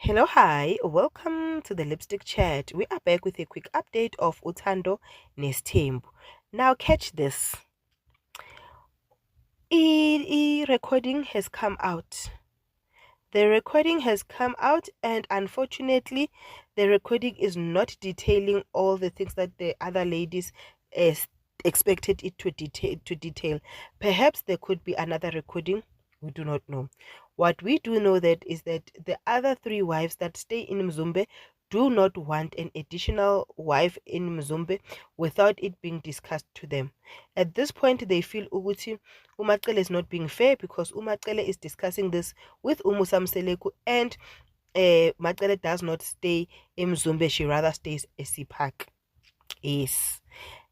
Hello, hi, welcome to the Lipstick Chat. We are back with a quick update of Uthando Nestembu. Now, catch this. Recording has come out. The recording has come out, and unfortunately, the recording is not detailing all the things that the other ladies expected it to detail. Perhaps there could be another recording. We do not know. What we do know that is that the other three wives that stay in Mzumbe do not want an additional wife in Mzumbe without it being discussed to them. At this point, they feel Uguti Umacele is not being fair because Umacele is discussing this with Umusam Seleku, and Macele does not stay in Mzumbe, she rather stays Esipak. Yes.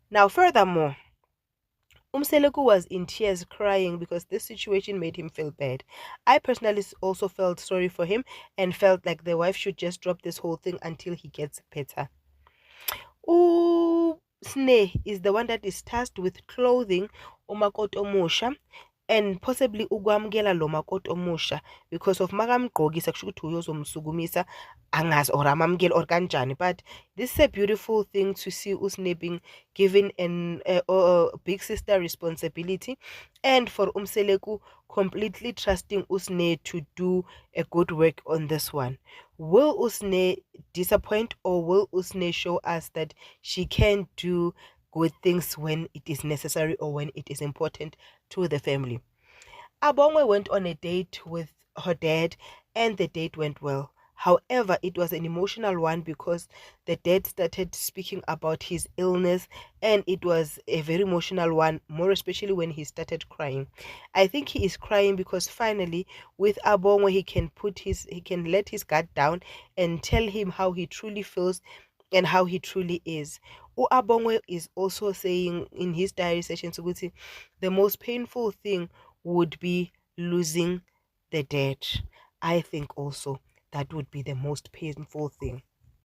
Now, furthermore, Umseleku was in tears crying because this situation made him feel bad. I personally also felt sorry for him and felt like the wife should just drop this whole thing until he gets better. Sneh is the one that is tasked with clothing umakoti omusha and possibly ukwamukela lo makoti omusha because of makamgqokisa kusho ukuthi uyozomsukumisa angazi or amamukela or kanjani. But this is a beautiful thing to see Usne being given a big sister responsibility, and for Umseleku completely trusting Usne to do a good work on this one. Will Usne disappoint, or will Usne show us that she can do good things when it is necessary or when it is important to the family? Abongwe went on a date with her dad, and the date went well. However, it was an emotional one because the dad started speaking about his illness, and it was a very emotional one, more especially when he started crying. I think he is crying because finally, with Abongwe, he can let his guard down and tell him how he truly feels and how he truly is. Abongwe is also saying in his diary sessions, the most painful thing would be losing the dad. I think also that would be the most painful thing.